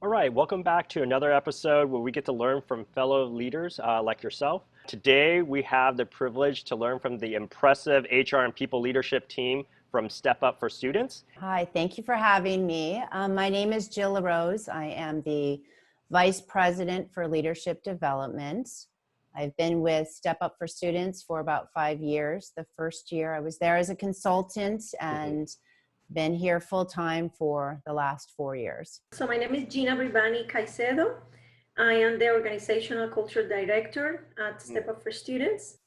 All right, welcome back to another episode where we get to learn from fellow leaders like yourself. Today, we have the privilege to learn from the impressive HR and people leadership team from Step Up for Students. Hi, thank you for having me. My name is Jill LaRose. I am the Vice President for Leadership Development. I've been with Step Up for Students for about 5 years. The first year I was there as a consultant and been here full time for the last 4 years. So my name is Gina Bribani Caicedo. I am the Organizational Culture Director at Step Up for Students.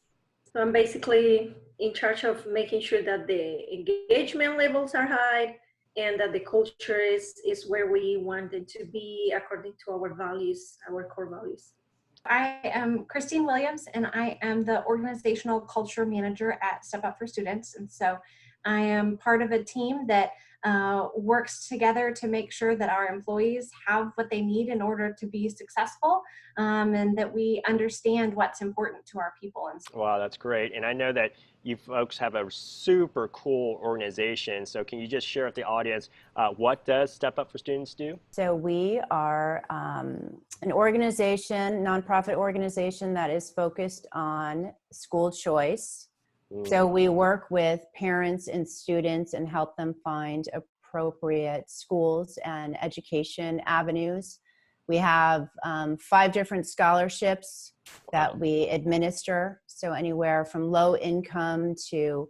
So I'm basically in charge of making sure that the engagement levels are high and that the culture is where we want it to be according to our values, our core values. I am Christine Williams, and I am the Organizational Culture Manager at Step Up for Students. And so I am part of a team that works together to make sure that our employees have what they need in order to be successful, and that we understand what's important to our people. Wow, that's great. And I know that you folks have a super cool organization. So can you just share with the audience what does Step Up for Students do? So we are an organization, nonprofit organization that is focused on school choice. So we work with parents and students and help them find appropriate schools and education avenues. We have 5 different scholarships that we administer. So anywhere from low income to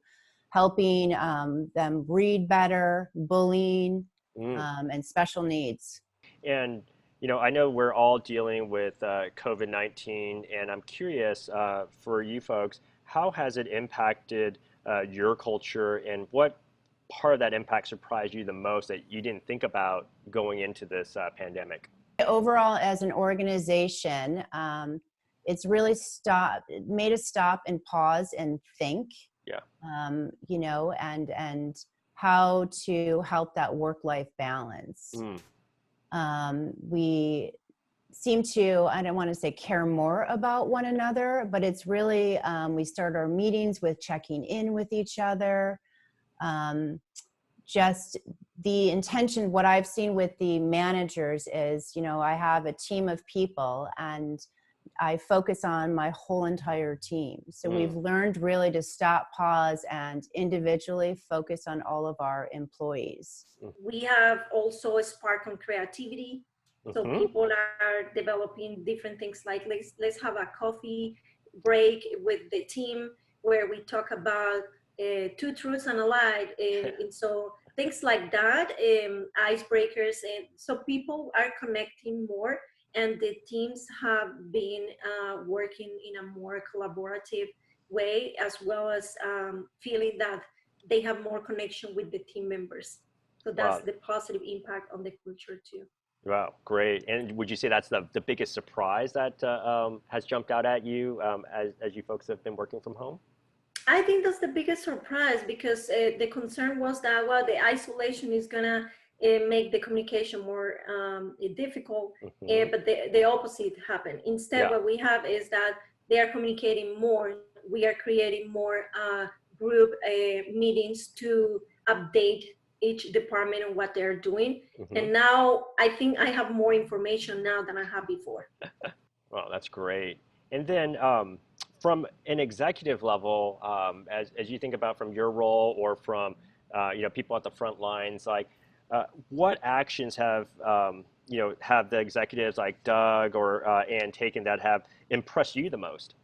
helping them read better, bullying, and special needs. And I know we're all dealing with COVID-19, and I'm curious for you folks, how has it impacted your culture, and what part of that impact surprised you the most that you didn't think about going into this pandemic? Overall, as an organization, it's really made us stop and pause and think. Yeah. And how to help that work-life balance. We seem to, I don't want to say care more about one another, but it's really, we start our meetings with checking in with each other. Just the intention, what I've seen with the managers is, I have a team of people and I focus on my whole entire team. So we've learned really to stop, pause, and individually focus on all of our employees. We have also a spark on creativity. So people are developing different things like let's have a coffee break with the team where we talk about 2 truths and a lie. And so things like that, icebreakers. And so people are connecting more, and the teams have been working in a more collaborative way, as well as feeling that they have more connection with the team members. So that's the positive impact on the culture too. Wow, great. And would you say that's the biggest surprise that has jumped out at you as you folks have been working from home? I think that's the biggest surprise, because the concern was that, well, the isolation is going to make the communication more difficult, but the opposite happened. Instead, what we have is that they are communicating more. We are creating more group meetings to update each department on what they're doing. And now I think I have more information now than I had before. Well, that's great. And then from an executive level, as you think about from your role or from people at the front lines, like what actions have have the executives like Doug or Ann taken that have impressed you the most?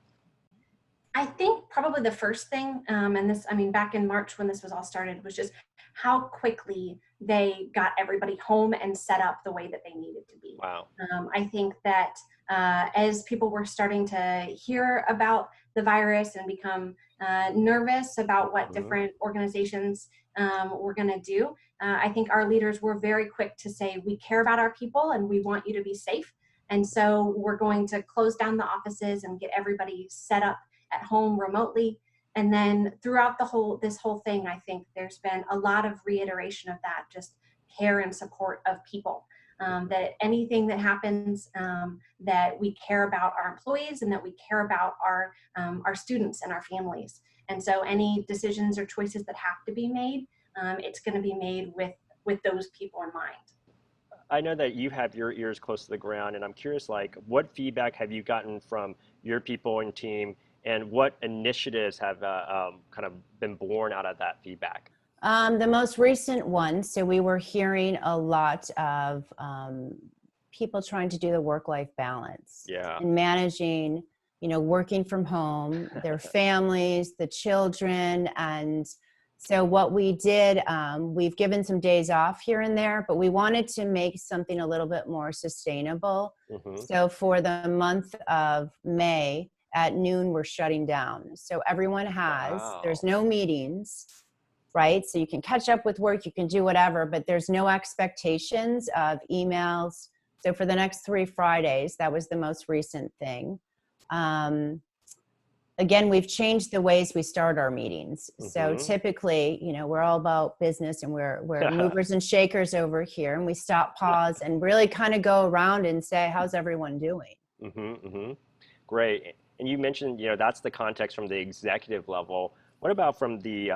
I think probably the first thing, and this, back in March when this was all started, was just how quickly they got everybody home and set up the way that they needed to be. Wow. I think that as people were starting to hear about the virus and become nervous about what different organizations were going to do, I think our leaders were very quick to say, we care about our people and we want you to be safe. And so we're going to close down the offices and get everybody set up at home remotely. And then throughout this whole thing, I think there's been a lot of reiteration of that, just care and support of people. That anything that happens, that we care about our employees and that we care about our students and our families. And so any decisions or choices that have to be made, it's going to be made with those people in mind. I know that you have your ears close to the ground, and I'm curious, like, what feedback have you gotten from your people and team, and what initiatives have kind of been born out of that feedback? The most recent one, so we were hearing a lot of people trying to do the work-life balance Yeah. and managing, working from home, their families, the children. And so what we did, we've given some days off here and there, but we wanted to make something a little bit more sustainable. Hmm. So for the month of May at noon, we're shutting down. So everyone there's Wow. no meetings, right? So you can catch up with work, you can do whatever, but there's no expectations of emails. So for the next 3 Fridays, that was the most recent thing. Again, we've changed the ways we start our meetings. So Hmm. typically, we're all about business, and we're movers and shakers over here, and we stop, pause, and really kind of go around and say, how's everyone doing? Hmm. Hmm. Great. And you mentioned, that's the context from the executive level. What about from the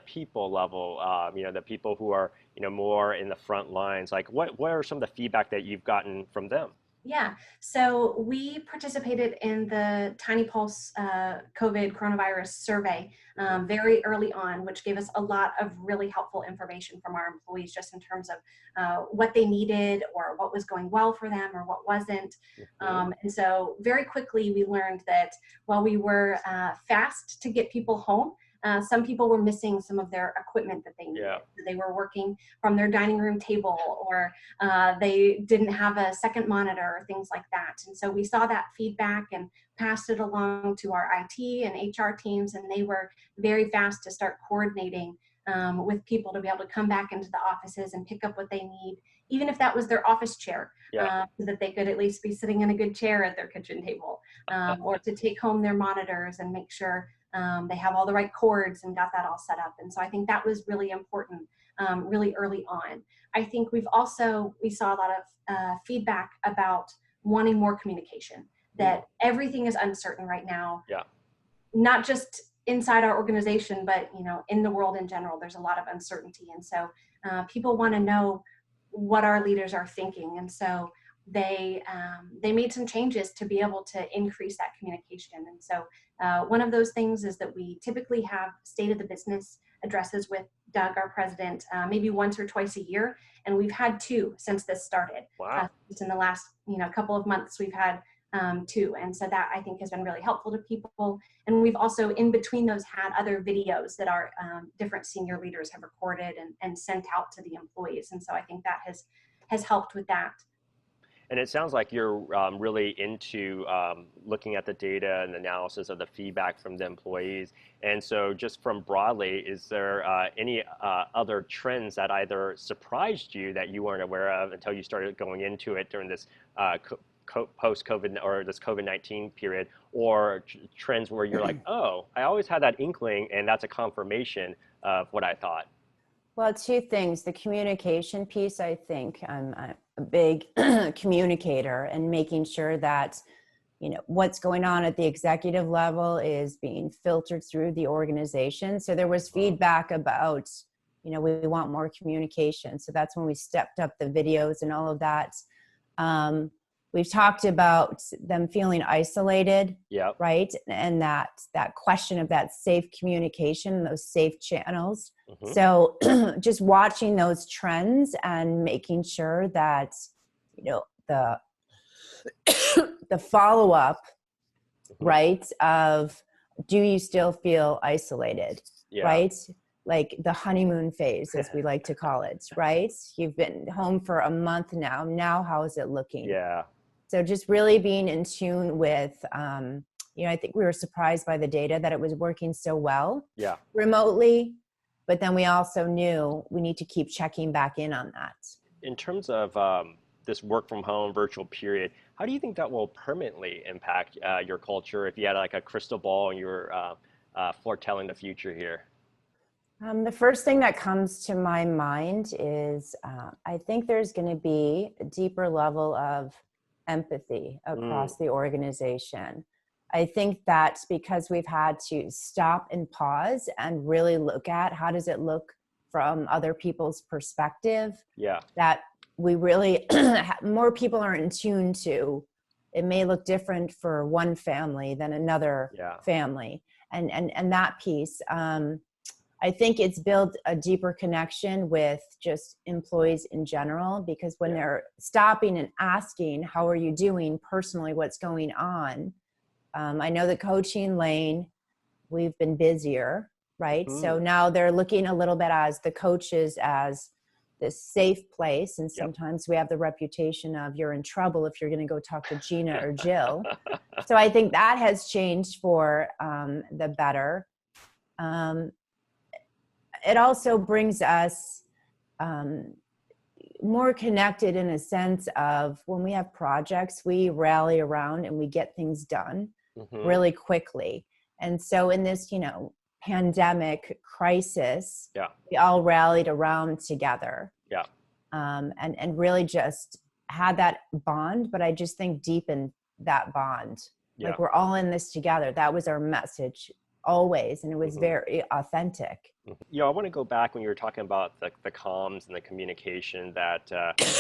people level? The people who are, more in the front lines. Like, what are some of the feedback that you've gotten from them? Yeah, so we participated in the Tiny Pulse COVID coronavirus survey very early on, which gave us a lot of really helpful information from our employees just in terms of what they needed or what was going well for them or what wasn't. Hmm. And so very quickly we learned that while we were fast to get people home, some people were missing some of their equipment that they needed. Yeah. They were working from their dining room table, or they didn't have a second monitor or things like that. And so we saw that feedback and passed it along to our IT and HR teams, and they were very fast to start coordinating with people to be able to come back into the offices and pick up what they need, even if that was their office chair, Yeah. so that they could at least be sitting in a good chair at their kitchen table, or to take home their monitors and make sure they have all the right cords and got that all set up. And so I think that was really important really early on. I think we saw a lot of feedback about wanting more communication, that everything is uncertain right now, Yeah. not just inside our organization, but in the world in general, there's a lot of uncertainty. And so people want to know what our leaders are thinking. And so they made some changes to be able to increase that communication. And so one of those things is that we typically have state of the business addresses with Doug, our president, maybe once or twice a year. And we've had 2 since this started. Wow. Just in the last couple of months, we've had 2. And so that I think has been really helpful to people. And we've also in between those had other videos that our different senior leaders have recorded and sent out to the employees. And so I think that has helped with that. And it sounds like you're really into looking at the data and analysis of the feedback from the employees. And so just from broadly, is there any other trends that either surprised you that you weren't aware of until you started going into it during this post-COVID or this COVID-19 period, or trends where you're like, oh, I always had that inkling and that's a confirmation of what I thought? Well, 2 things. The communication piece, I think I'm a big communicator, and making sure that, what's going on at the executive level is being filtered through the organization. So there was feedback about, we want more communication. So that's when we stepped up the videos and all of that. We've talked about them feeling isolated, Yeah. right? And that question of that safe communication, those safe channels. Hmm. So just watching those trends and making sure that, the the follow-up, right, of do you still feel isolated, Yeah. right? Like the honeymoon phase, as we like to call it, right? You've been home for a month now. Now, how is it looking? Yeah. So just really being in tune with, I think we were surprised by the data that it was working so well Yeah. remotely, but then we also knew we need to keep checking back in on that. In terms of this work from home virtual period, how do you think that will permanently impact your culture if you had like a crystal ball and you were foretelling the future here? The first thing that comes to my mind is I think there's going to be a deeper level of empathy across the organization. I think that's because we've had to stop and pause and really look at how does it look from other people's perspective. Yeah. That we really, more people are in tune to, it may look different for one family than another family. And that piece, I think it's built a deeper connection with just employees in general, because when they're stopping and asking, how are you doing personally, what's going on? I know the coaching lane, we've been busier, right? So now they're looking a little bit as the coaches as this safe place. And sometimes we have the reputation of you're in trouble if you're going to go talk to Gina or Jill. So I think that has changed for the better. It also brings us more connected in a sense of when we have projects, we rally around and we get things done really quickly. And so in this, pandemic crisis, we all rallied around together. And really just had that bond, but I just think deepened that bond. Like we're all in this together. That was our message always, and it was very authentic. I want to go back when you were talking about the comms and the communication that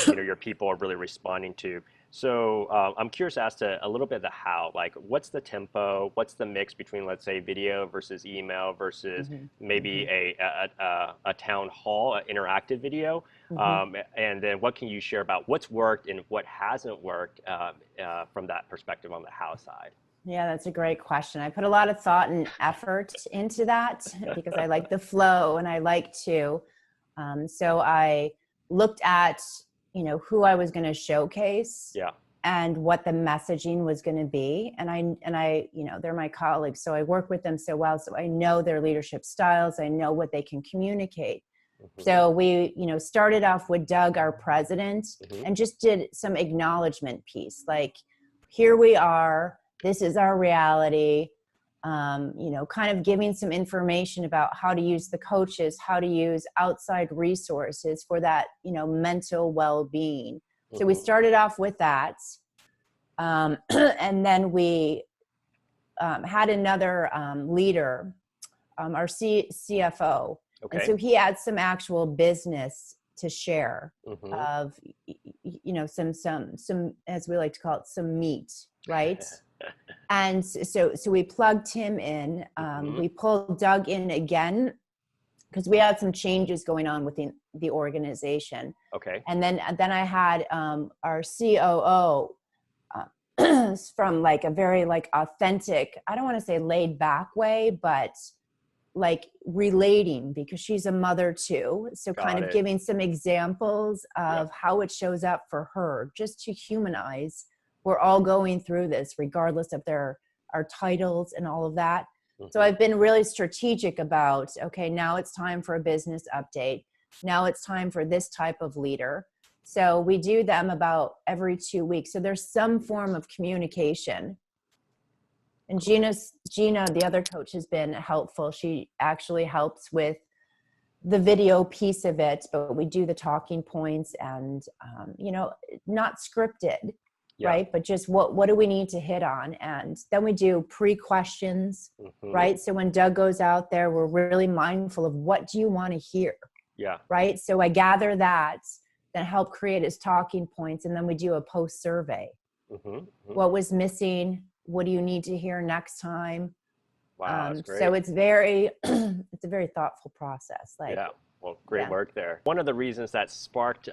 your people are really responding to. So I'm curious as to a little bit of the how, like what's the tempo, what's the mix between, let's say, video versus email versus maybe a town hall, an interactive video, and then what can you share about what's worked and what hasn't worked from that perspective on the how side? Yeah, that's a great question. I put a lot of thought and effort into that because I like the flow and I like to. So I looked at, who I was going to showcase and what the messaging was going to be. And I, they're my colleagues, so I work with them so well. So I know their leadership styles. I know what they can communicate. So we, started off with Doug, our president, and just did some acknowledgement piece. Like, here we are. This is our reality, kind of giving some information about how to use the coaches, how to use outside resources for that, mental well-being. So we started off with that. And then we had another leader, our CFO. And so he had some actual business to share of, some, as we like to call it, some meat, right? And so we plugged him in. We pulled Doug in again because we had some changes going on within the organization. Okay. And then I had our COO from like a very authentic, I don't want to say laid back way, but like relating, because she's a mother too. So kind of giving some examples of how it shows up for her, just to humanize. We're all going through this regardless of our titles and all of that. So I've been really strategic about, okay, now it's time for a business update. Now it's time for this type of leader. So we do them about every 2 weeks. So there's some form of communication. And Gina, the other coach, has been helpful. She actually helps with the video piece of it, but we do the talking points and, not scripted. Right. But just what do we need to hit on? And then we do pre-questions, right? So when Doug goes out there, we're really mindful of what do you want to hear? Right. So I gather that, then help create his talking points. And then we do a post survey. What was missing? What do you need to hear next time? Wow. That's great. So it's it's a very thoughtful process. Well, great work there. One of the reasons that sparked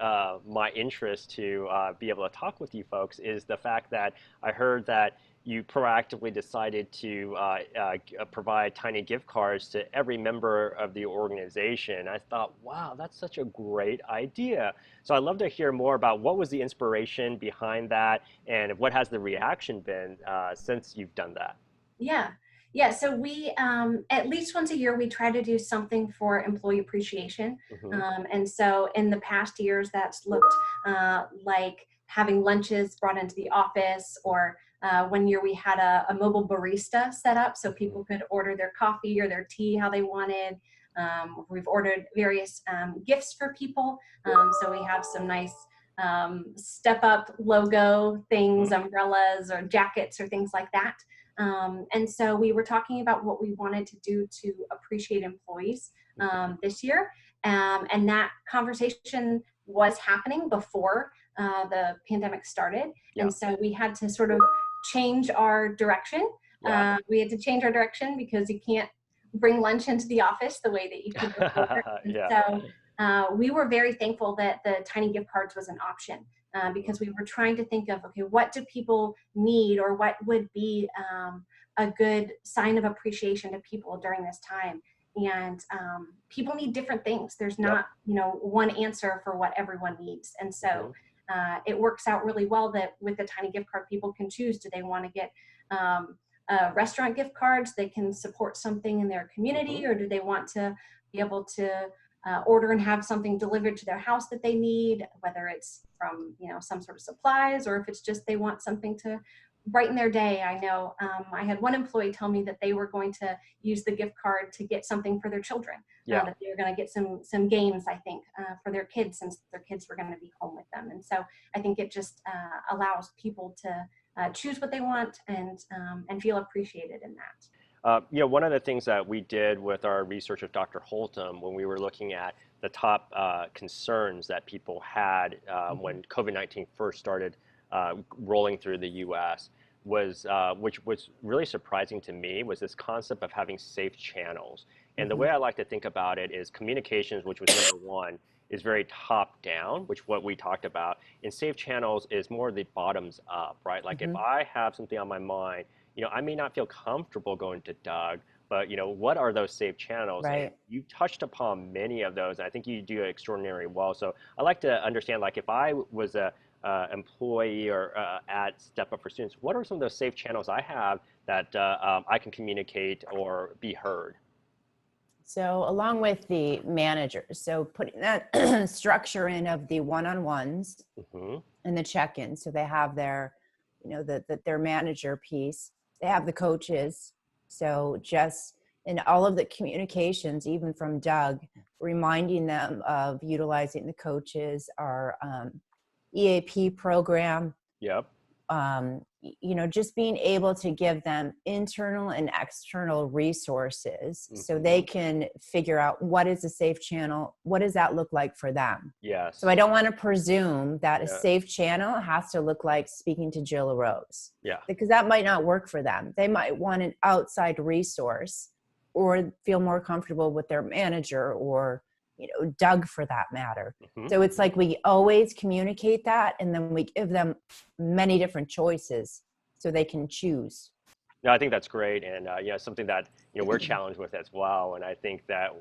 my interest to be able to talk with you folks is the fact that I heard that you proactively decided to provide tiny gift cards to every member of the organization. I thought, wow, that's such a great idea. So I'd love to hear more about what was the inspiration behind that and what has the reaction been since you've done that? Yeah, so we, at least once a year, we try to do something for employee appreciation. And so in the past years, that's looked like having lunches brought into the office, or one year we had a mobile barista set up so people could order their coffee or their tea how they wanted. We've ordered various gifts for people. So we have some nice Step Up logo things, umbrellas or jackets or things like that. And so we were talking about what we wanted to do to appreciate employees this year. And that conversation was happening before the pandemic started. Yeah. And so we had to sort of change our direction. Yeah. We had to change our direction because you can't bring lunch into the office the way that you could before. And Yeah. so we were very thankful that the tiny gift cards was an option, because we were trying to think of, okay, what do people need, or what would be a good sign of appreciation to people during this time. And people need different things. There's not, one answer for what everyone needs. And so it works out really well that with the tiny gift card, people can choose, do they want to get restaurant gift cards that can support something in their community, or do they want to be able to order and have something delivered to their house that they need, whether it's from some sort of supplies, or if it's just they want something to brighten their day. I know I had one employee tell me that they were going to use the gift card to get something for their children. That they were going to get some games, I think, for their kids, since their kids were going to be home with them. And so I think it just allows people to choose what they want and feel appreciated in that. One of the things that we did with our research with Dr. Holtum when we were looking at the top concerns that people had when COVID-19 first started rolling through the U.S. was, which was really surprising to me, was this concept of having safe channels. And the way I like to think about it is communications, which was number one, is very top down, which what we talked about. And safe channels is more the bottoms up, right? Like if I have something on my mind, I may not feel comfortable going to Doug, but what are those safe channels? Right. And you touched upon many of those, and I think you do extraordinarily well. So I like to understand, like if I was a employee or at Step Up for Students, what are some of those safe channels I have that I can communicate or be heard? So along with the managers, so putting that structure in of the one-on-ones and the check-ins, so they have their, their manager piece, they have the coaches. So just in all of the communications, even from Doug, reminding them of utilizing the coaches, our EAP program. Yep. Just being able to give them internal and external resources so they can figure out what is a safe channel, what does that look like for them. Yes. So I don't want to presume that a safe channel has to look like speaking to Jill or Rose. Yeah. Because that might not work for them. They might want an outside resource or feel more comfortable with their manager or Doug for that matter. So it's like we always communicate that, and then we give them many different choices so they can choose. No, I think that's great, and something that we're challenged with as well. And I think that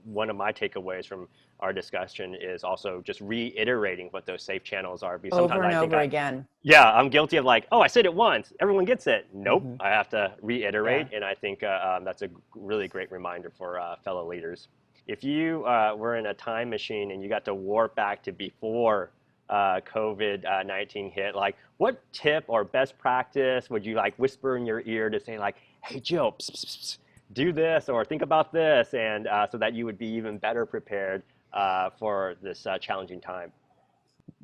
one of my takeaways from our discussion is also just reiterating what those safe channels are. Because over and over again. Yeah, I'm guilty of like, oh, I said it once, everyone gets it. Nope, I have to reiterate, and I think that's a really great reminder for fellow leaders. If you were in a time machine and you got to warp back to before COVID-19 hit, like what tip or best practice would you like whisper in your ear to say like, hey, Jill, pss, pss, pss, do this or think about this, and so that you would be even better prepared for this challenging time?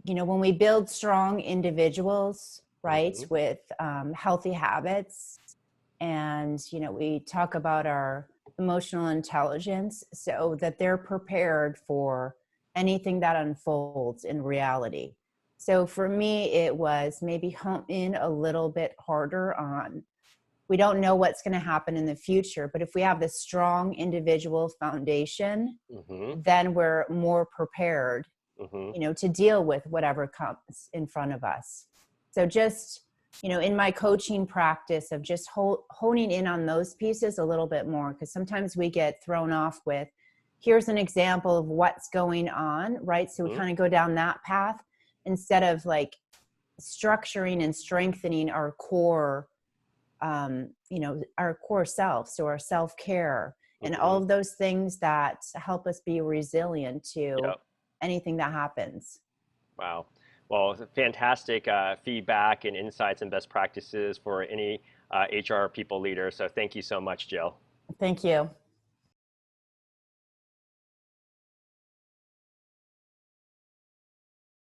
When we build strong individuals, right, with healthy habits, and, we talk about our emotional intelligence so that they're prepared for anything that unfolds in reality. So for me, it was maybe hone in a little bit harder on, we don't know what's going to happen in the future, but if we have this strong individual foundation, then we're more prepared, to deal with whatever comes in front of us. So just, in my coaching practice of just honing in on those pieces a little bit more, because sometimes we get thrown off with, here's an example of what's going on, right? So we kind of go down that path instead of like structuring and strengthening our core, our core self. So our self-care and all of those things that help us be resilient to anything that happens. Wow. Well, fantastic feedback and insights and best practices for any HR people leader. So thank you so much, Jill. Thank you.